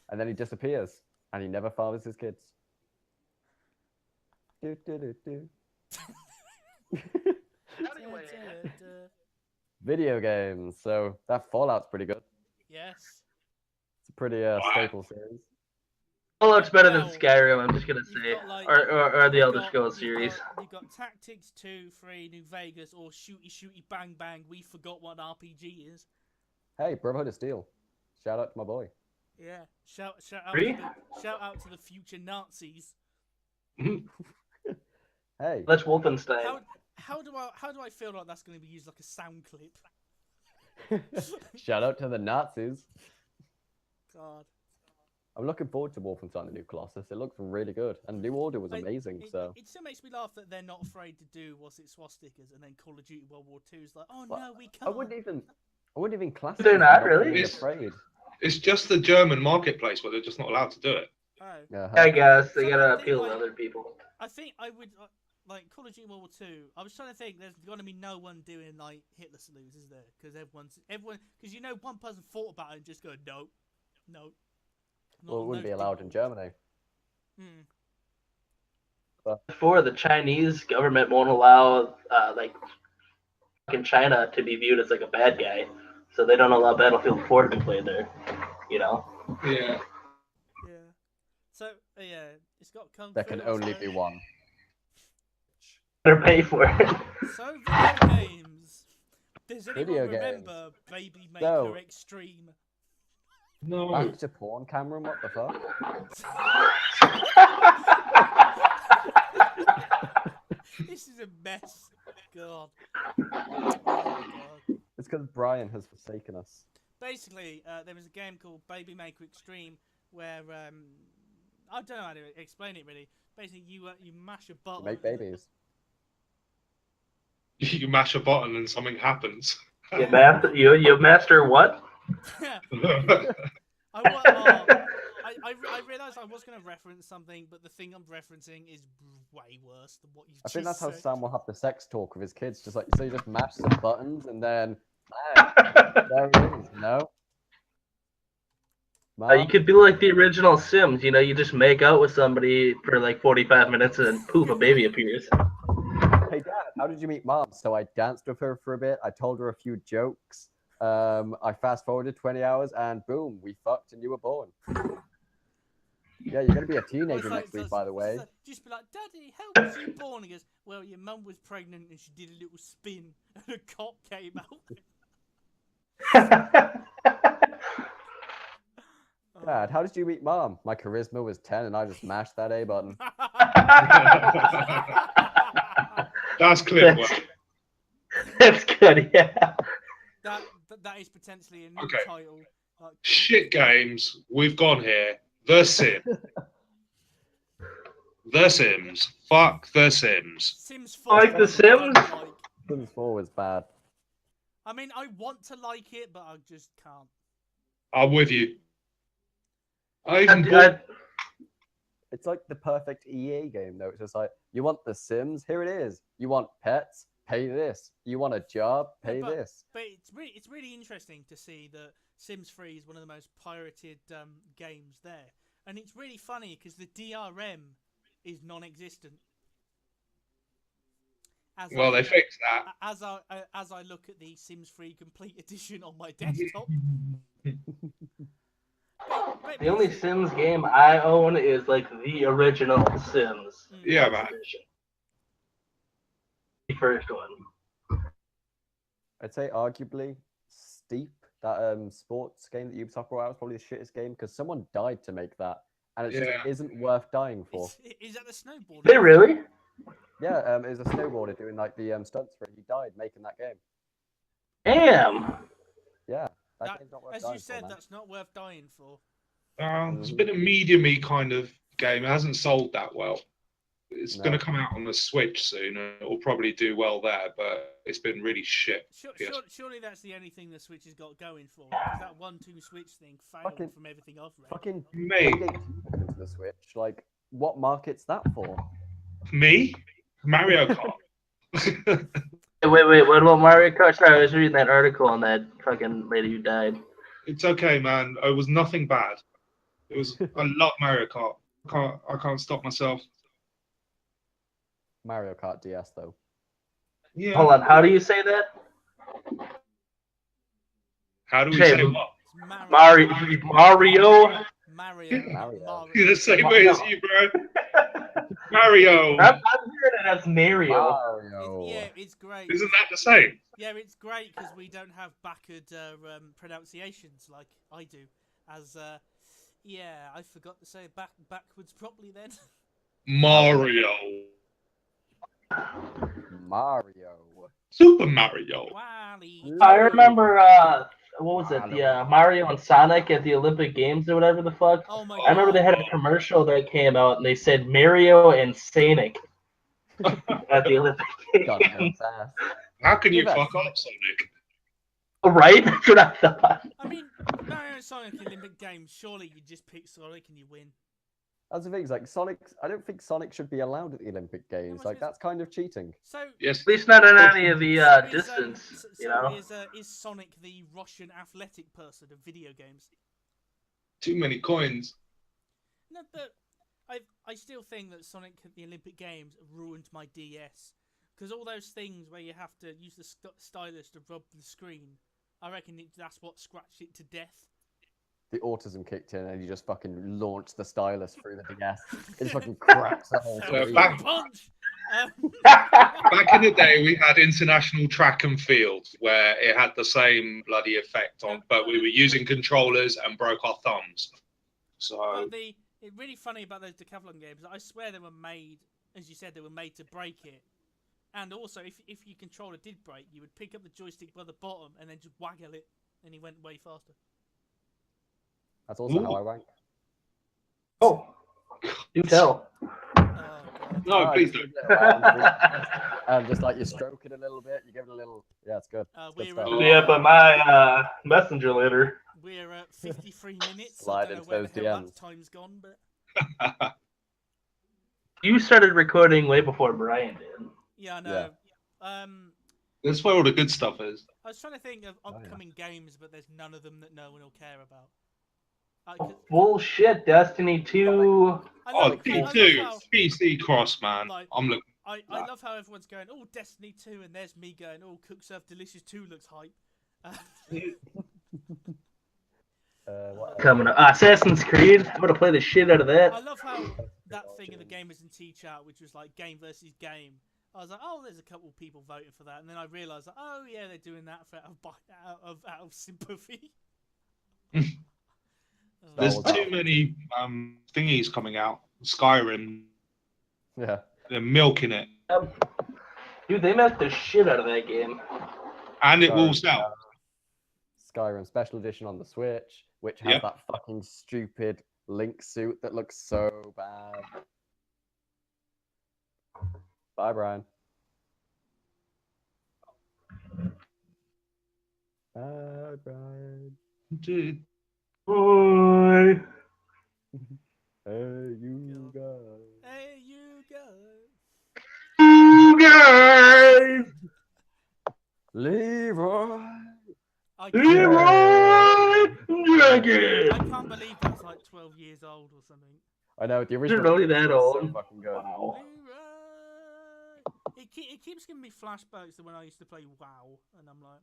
And then he disappears, and he never fathers his kids. Do, do, do, do. Anyway, Duh, duh, duh. Video games. So that Fallout's pretty good. Yes. It's a pretty staple series. Fallout's better than Well, Skyrim. I'm just gonna you've say, got, like, or the You've Elder got- Scrolls you've series. You've got Tactics 2, 3, New Vegas, or Shooty Bang Bang. We forgot what an RPG is. Hey, Brotherhood of Steel. Shout out to my boy. Yeah. Shout out Really? to the future Nazis. Hey, That's Wolfenstein. How do I feel like that's going to be used like a sound clip? shout out to the Nazis. God. I'm looking forward to Wolfenstein: The New Colossus. It looks really good, and New Order was Like, amazing. So It still makes me laugh that they're not afraid to do swastikas, and then Call of Duty World War II is like, oh Well, no, we I can't. wouldn't even class. They're it as not, not really? being It's- afraid. It's just the German marketplace where they're just not allowed to do it. Oh. Yeah, I guess they So gotta I think, appeal to like- other people. I think I would like Call of Duty World War II. I was trying to think. There's gonna be no one doing like Hitler salutes, is there? Because everyone, because you know, one person thought about it and just go no. Not well, it wouldn't be those allowed in people. Germany. Hmm. Before the Chinese government won't allow like in China to be viewed as like a bad guy, so they don't allow Battlefield 4 to be played there. You know. Yeah. Yeah. So yeah, it's got Kung There Fu. can I only suppose. be one. Better pay for it. So video games. Does anyone Video games. remember Baby Maker So- Extreme? No. Back to porn, Cameron. What the fuck? This is a mess. God. Oh, God. It's because Brian has forsaken us. Basically, there was a game called Baby Maker Extreme where I don't know how to explain it really. Basically, you mash a button. You make babies. You mash a button and something happens. You master what? I realised I was going to reference something, but the thing I'm referencing is way worse than what you've I think that's just how said. Sam will have the sex talk with his kids. Just like so, you just mash some buttons and then there it is. No. You could be like the original Sims. You know, you just make out with somebody for like 45 minutes and then poof, a baby appears. Hey Dad, how did you meet Mom? So I danced with her for a bit. I told her a few jokes. I fast forwarded 20 hours and boom, we fucked and you were born. Yeah, you're gonna be a Well, teenager it's like- next week, it's by the like- way. it's like- just be like, Daddy, how was you born? He goes, well, your mum was pregnant and she did a little spin and a cock came out. Dad, how did you meet Mom? My charisma was 10 and I just mashed that A button. That's clip work. That's good, yeah. that is potentially a new Okay. title. Like, Shit games. We've gone here. The Sims. The Sims. Fuck The Sims. Sims 4. Like The I don't Sims? like. Sims 4 was bad. I mean, I want to like it, but I just can't. I'm with you. I even I- bought. It's like the perfect EA game, though. It's just like, you want The Sims? Here it is. You want pets? Pay this. You want a job? Pay but- this. But it's really interesting to see that Sims 3 is one of the most pirated games there, and it's really funny because the DRM is non-existent. As Well, they fixed that. as I look at the Sims 3 Complete Edition on my desktop. The only Sims game I own is like the original Sims. Yeah, man. edition. The first one. I'd say arguably Steep, that sports game that Ubisoft brought out, was probably the shittest game because someone died to make that, and it Yeah. just isn't worth dying for. Is that the snowboard? Did it really? Yeah, it was a snowboarder doing like the stunts for it. He died making that game. Damn. Yeah, that That- game's not worth As dying you said, for, man. that's not worth dying for. It's been a medium-y kind of game. It hasn't sold that well. It's No. going to come out on the Switch soon, and it will probably do well there. But it's been really shit. Surely that's the only thing the Switch has got going for it, because that 1-2 Switch thing failed Fucking- from everything I've read. Fucking Mate, into the Switch. Like, what market's that for? me, Mario Kart. Wait, what about Mario Kart? Sorry, I was reading that article on that fucking lady who died. It's okay, man. It was nothing bad. It was. I love Mario Kart. I can't stop myself. Mario Kart DS though. Yeah. Hold on, how do you say that? How do we Say say what? It's Mario. Mario. Mario. The same way as you, bro. Mario. I'm hearing it as Mario. Mario. Yeah, it's great. Isn't that the same? Yeah, it's great because we don't have backward pronunciations like I do. As yeah, I forgot to say backwards properly then. Mario. Mario. Super Mario. Wally. I remember, what was it? The Mario and Sonic at the Olympic Games or whatever the fuck. Oh my I remember they had a commercial that came out and they said Mario and Sonic at the Olympic God, Games. that's ass. How can you Give us- fuck up, Sonic? Right? That's what I thought. I mean, Mario and Sonic Olympic Games. Surely you just pick Sonic and you win. That's the thing. It's like Sonic. I don't think Sonic should be allowed at the Olympic Games. was Like gonna- that's kind of cheating. So Yes. At least not in any of the is, distance, so you know? is Sonic the Russian athletic person of video games? Too many coins. No, but I still think that Sonic at the Olympic Games ruined my DS. Because all those things where you have to use the stylus to rub the screen, I reckon that's what scratched it to death. The autism kicked in, and you just fucking launched the stylus through the DS. It just fucking cracks the whole So screen. back- Punch! Back in the day, we had international track and field where it had the same bloody effect on, but we were using controllers and broke our thumbs. So But it's really funny about those decathlon games. I swear they were made, as you said, they were made to break it. And also, if your controller did break, you would pick up the joystick by the bottom and then just waggle it, and he went way faster. That's also Ooh. how I rank. Oh, do tell. Oh, God. no, Oh, please just don't. give it a round, and just like you stroke it a little bit, you give it a little. Yeah, it's good. It's good we're stuff. Yeah, but my messenger later. We're at 53 minutes. Slide I don't know into where those the hell that DMs. time's gone, but You started recording way before Brian did. yeah, I know. That's where all the good stuff is. I was trying to think of yeah. upcoming games, but there's none of them that no one will care about. Bullshit, Destiny 2. Oh, P2, PC Cross, man. Like- I'm looking. I love how everyone's going, oh, Destiny 2, and there's me going, oh, Cook Serve Delicious 2 looks hype. What else? Coming up. Assassin's Creed. I'm gonna play the shit out of that. I love how that thing in the Gamers in T-Chat, which was like game versus game, I was like, oh, there's a couple of people voting for that, and then I realised, that, oh yeah, they're doing that for out of sympathy. There's Star Wars. too many thingies coming out. Skyrim, Yeah. they're milking it, Dude, they messed the shit out of that game. and it will Skyrim, sell. Skyrim Special Edition on the Switch, which has Yep. that fucking stupid Link suit that looks so bad. Bye, Brian. Bye, Brian. Dude, Boy. Hey, you guys. Hey, you guys. You guys. Leroy. I Leroy I Dragon. can't believe that's like 12 years old or something. I know, the Is original. it really that is so old? fucking good. Wow. Leroy. It keeps giving me flashbacks to when I used to play WoW, and I'm like,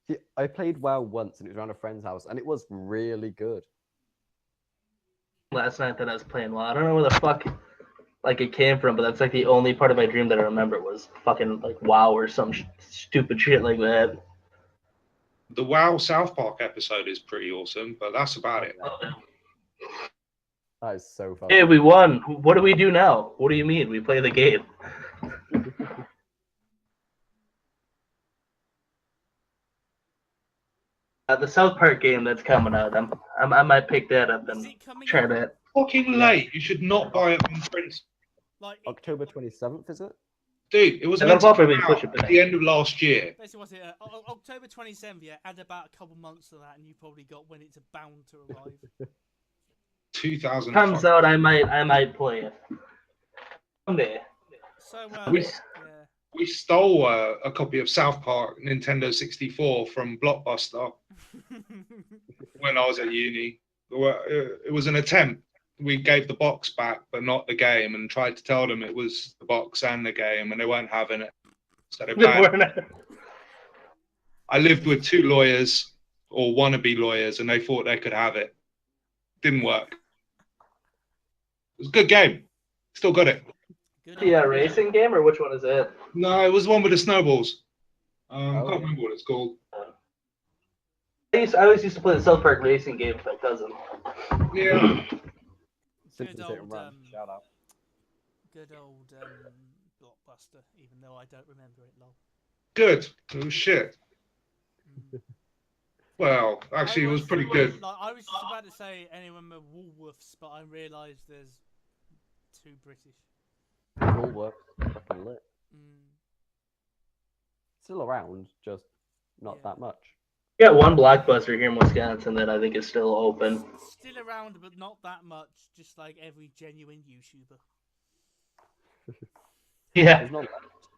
See, I played WoW once and it was around a friend's house and it was really good. Last night that I was playing WoW, I don't know where the fuck like it came from, but that's like the only part of my dream that I remember was fucking like WoW or some stupid shit like that. the WoW South Park episode is pretty awesome, but that's about it. That is so fun. Hey, we won. What do we do now? What do you mean? We play the game. The South Park game that's coming out. I might pick that up is and it coming try out? that. fucking late. You should not buy it on print. Like, October 27th, is it? Dude, it was And meant they'll to come probably push out it at back. the end of last year. basically, what's it? October 27th, yeah, add about a couple months to that, and you probably got when it's bound to arrive. 2000. Comes out, I might play it someday. So, We- yeah. We stole a copy of South Park Nintendo 64 from Blockbuster when I was at uni. It was an attempt. We gave the box back, but not the game, and tried to tell them it was the box and the game, and they weren't having it. So they banned it. I lived with 2 lawyers, or wannabe lawyers, and they thought they could have it. Didn't work. It was a good game. Still got it. Good The old- racing game, or which one is it? No, it was one with the snowballs. I Oh. can't remember what it's called. I always used to play the South Park racing game with my cousin. Yeah. Simpsons Hit and old, Run. Shout out. Good old Blockbuster, even though I don't remember it long. Good. It was shit. Mm. Well, actually, it was pretty good. Like, I was just about to say anyone with Woolworths, but I realised there's 2 British. Woolworths, fucking lit. Mm. Still around, just not Yeah. that much. We got one Blockbuster here in Wisconsin that I think is still open. Still around, but not that much. Just like every genuine YouTuber. Yeah. There's not much.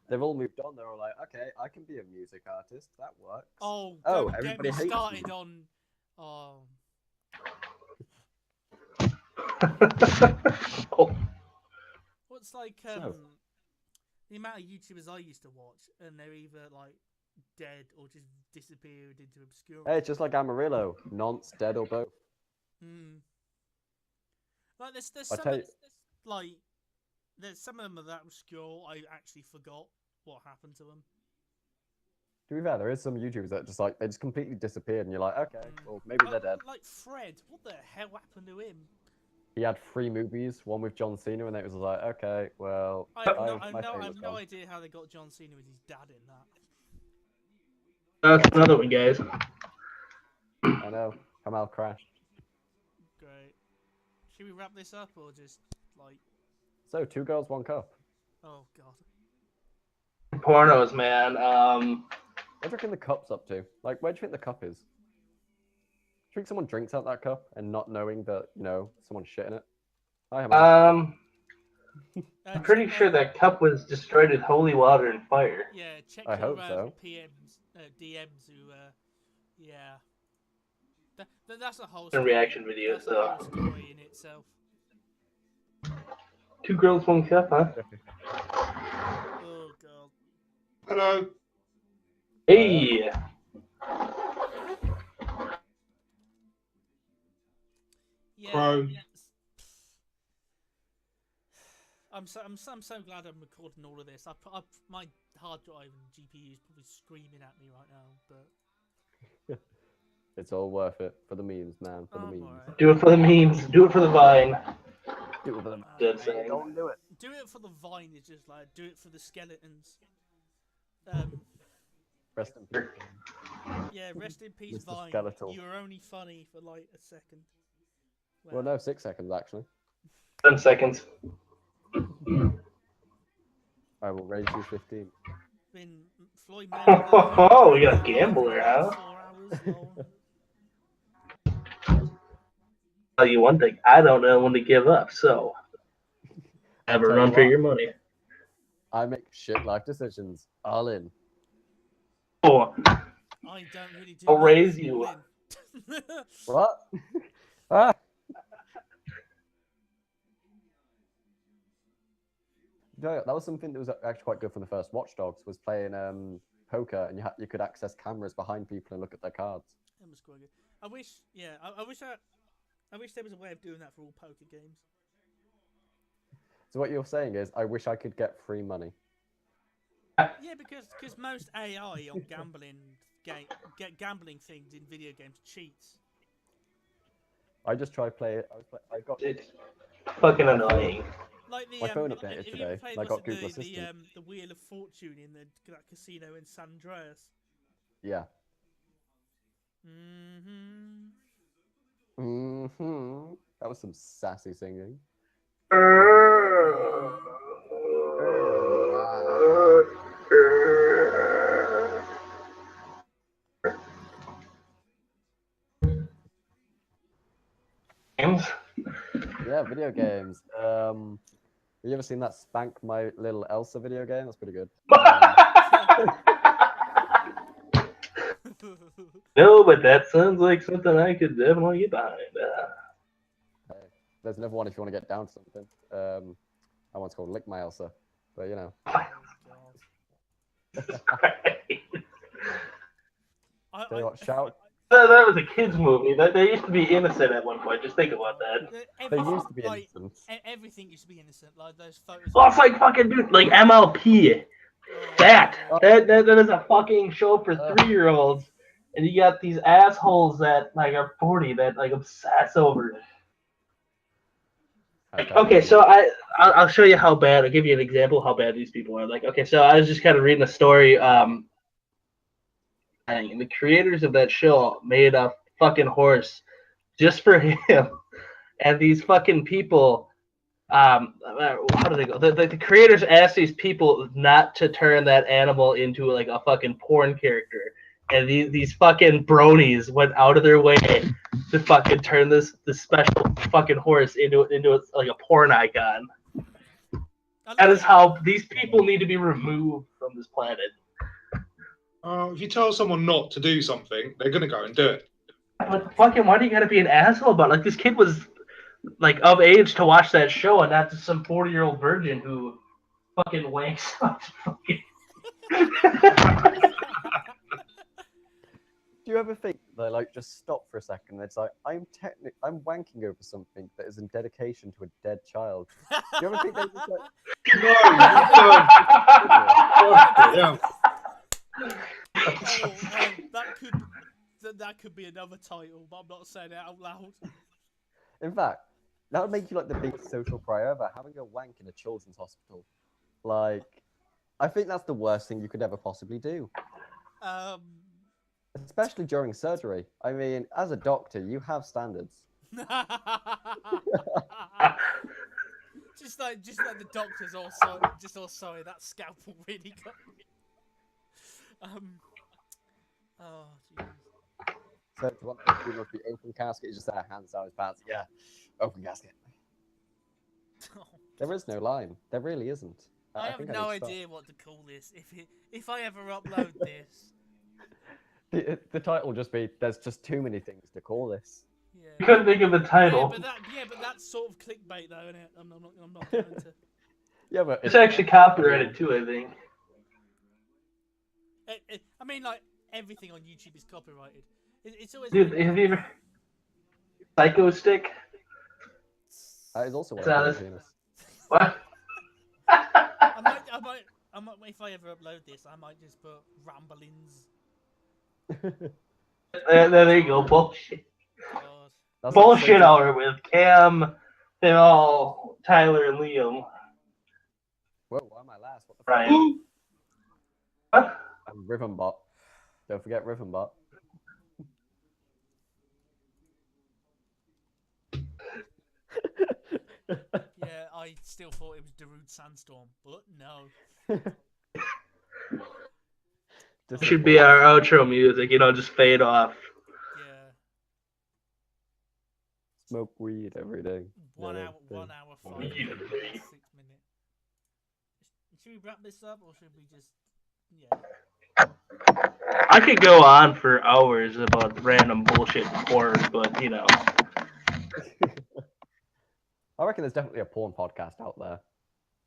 They've all moved on. They're all like, okay, I can be a music artist. That works. Oh, Oh, don't get everybody me hates started you. on. Oh, Oh, what's like So- the amount of YouTubers I used to watch, and they're either like dead or just disappeared into obscurity. Hey, it's just like Amarillo. Nonce, dead or both. Mm. Like there's I some tell of, you- like there's some of them are that obscure. I actually forgot what happened to them. To be fair, there is some YouTubers that just like they just completely disappeared, and you're like, okay, Mm. well maybe they're dead. Like Fred, what the hell happened to him? He had 3 movies, one with John Cena, and it was like, okay, well, I have my no favourite's gone. idea how they got John Cena with his dad in that. that's another one, guys. I know. Kamal crashed. Great. Should we wrap this up or just like? So 2 girls, 1 cup. Oh god. Pornos, man. What do you reckon the cup's up to? Like, where do you think the cup is? Do you think someone drinks out that cup and not knowing that, you know, someone's shit in it? Hi, Kamal. I'm pretty sure that cup was destroyed with holy water and fire. Yeah, check I your hope so. PMs, DMs who, yeah. That's a whole In story. reaction videos, That's a so. whole story in itself. 2 girls, 1 cup, huh? Oh god. Hello. Hey. Yeah. Crow. I'm so glad I'm recording all of this. My hard drive and GPU is probably screaming at me right now, but It's all worth it for the memes, man. For the I'm memes. alright. Do it for the memes. Do it for the vine. Do it for the memes. Good mate. saying. Don't do it. Do it for the vine is just like do it for the skeletons. Rest in peace. Yeah, rest in peace, Mr. Vine. Skeletal. You were only funny for like a second. Well, no, 6 seconds actually. 10 seconds. I will raise you 15. Been Floyd Oh, we got a gambler, huh? 4 hours long. Tell you one thing, I don't know when to give up, so have a Tell you run for what. your money. I make shit life decisions. All in. Oh, I don't really do I'll much, raise you. all in. What? Ah! No, that was something that was actually quite good from the first Watch Dogs, was playing poker, and you could access cameras behind people and look at their cards. That was quite good. I wish, yeah, I wish there was a way of doing that for all poker games. So what you're saying is, I wish I could get free money. Yeah, because most AI on gambling things in video games cheats. I just tried play it. I got it's fucking annoying. Like the My phone have updated you ever today, played, and I what's got it, Google the Assistant. the Wheel of Fortune in that casino in San Andreas. Yeah. Mm-hmm. Mm-hmm. That was some sassy singing. Games? Yeah, video games. Have you ever seen that Spank My Little Elsa video game? That's pretty good. No, but that sounds like something I could definitely get behind. There's another one if you want to get down to something. That one's called Lick My Elsa. But you know. Tell you what, shout. That was a kids movie. They used to be innocent at one point. Just think about that. They used to be innocent. Everything used to be innocent. Like those photos. Well, it's like fucking dude, like MLP. That is a fucking show for 3-year-olds, and you got these assholes that like are 40 that like obsess over it. Like, okay, so I'll show you how bad. I'll give you an example of how bad these people are. Like, okay, so I was just kind of reading a story. And the creators of that show made a fucking horse just for him, and these fucking people. How do they go? The creators asked these people not to turn that animal into like a fucking porn character, and these fucking bronies went out of their way to fucking turn this special fucking horse into like a porn icon. That is how these people need to be removed from this planet. If you tell someone not to do something, they're gonna go and do it. But fucking, why do you gotta be an asshole about it? Like, this kid was like of age to watch that show, and not just some 40-year-old virgin who fucking wanks up. Do you ever think they like just stop for a second? And it's like I'm wanking over something that is in dedication to a dead child. Do you ever think they just like? Yeah. That could be another title, but I'm not saying it out loud. In fact, that would make you like the biggest social pariah ever, having a wank in a children's hospital. Like, I think that's the worst thing you could ever possibly do. Especially during surgery. I mean, as a doctor, you have standards. just like the doctors also. Sorry, that scalpel really got me. Oh, jeez. So, do you want the open casket? Is just there, hands down his pants. Yeah, open casket. There is no line. There really isn't. I have no idea what to call this. If I ever upload this, the title will just be "There's just too many things to call this." Yeah. You couldn't think of the title. Yeah, but that's sort of clickbait, though, isn't it? I'm not going to. Yeah, but it's actually copyrighted too, I think. I mean, like everything on YouTube is copyrighted. It's always. Dude, have you ever Psycho Stick? That is also one of the penis. What? I might. If I ever upload this, I might just put ramblings. There you go. Bullshit. God. Bullshit hour with Cam, Phil, Tyler, and Liam. Whoa, why am I last? What the Ryan. What? I'm Rhythmbot. Don't forget Rhythmbot. Yeah, I still thought it was Darude Sandstorm, but no. This should be our outro music, just fade off. Yeah. Smoke weed every day. 1 hour, 5 minutes, 6 minutes. Should we wrap this up, or should we just, yeah? I could go on for hours about random bullshit porn, but I reckon there's definitely a porn podcast out there.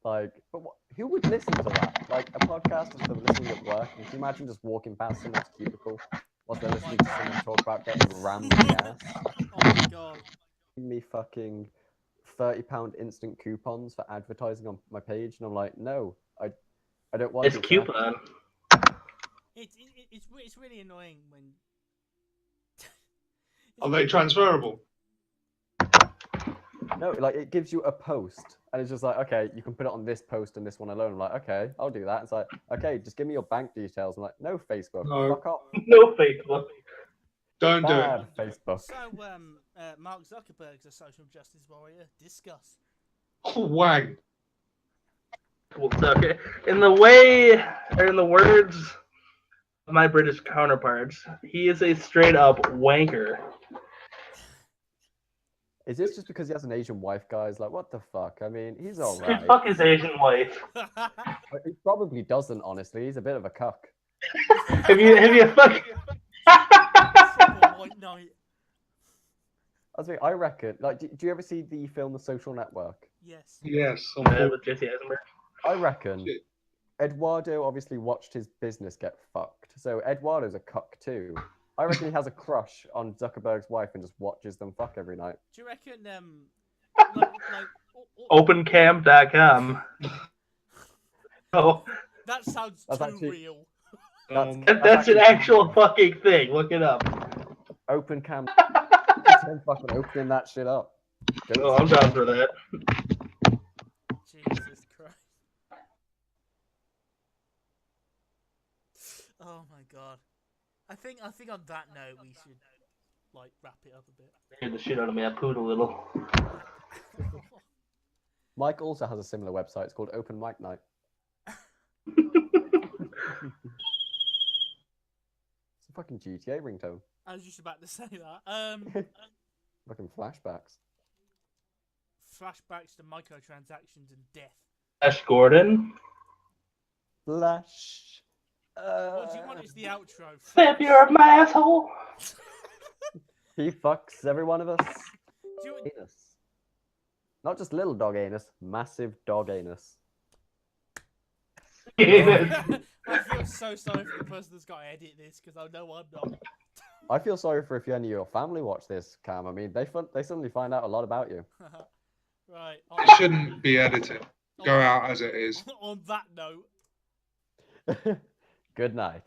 Like, but who would listen to that? Like, a podcast of them listening at work. Can you imagine just walking past someone's cubicle whilst they're listening to someone talk about getting rammed in the ass? Oh my god. Me fucking £30 instant coupons for advertising on my page, and I'm like, no, I don't want. It's coupon. It's really annoying when. Are they transferable? No, like it gives you a post, and it's just like, okay, you can put it on this post and this one alone. I'm like, okay, I'll do that. It's like, okay, just give me your bank details. I'm like, no Facebook, No. fuck off. No Facebook. Don't do it. Bad Facebook. So, Mark Zuckerberg's a social justice warrior. Discuss. Wang. Okay. In the way, or in the words of my British counterparts, he is a straight up wanker. Is this just because he has an Asian wife, guys? Like, what the fuck? I mean, he's Dude, alright. fuck his Asian wife. He probably doesn't, honestly. He's a bit of a cuck. Have you fucking Proper white knight. I reckon, like, do you ever see the film The Social Network? Yes. Yes. with Jesse Eisenberg? I reckon Shit. Eduardo obviously watched his business get fucked. So Eduardo's a cuck too. I reckon he has a crush on Zuckerberg's wife and just watches them fuck every night. Do you reckon like Opencam.com. Oh, that sounds That's too actually- real. that's an actual fucking thing. Look it up. Open cam. Just him fucking opening that shit up. Oh, I'm down for that. Jesus Christ. Oh my god. I think on that note we should like wrap it up a bit. Scared the shit out of me. I pooed a little. Mike also has a similar website. It's called Open Mic Night. It's a fucking GTA ringtone. I was just about to say that. Fucking flashbacks. Flashbacks to microtransactions and death. Ash Gordon. Flash. What do you want is the outro? Savior of my asshole. He fucks every one of us. Do you, Anus. Not just little dog anus, massive dog anus. I feel so sorry for the person that's got to edit this because I know I'm not. I feel sorry for if any of your family watch this, Cam. I mean, they suddenly find out a lot about you. Right. It shouldn't be edited. Go out as it is. On that note. Good night.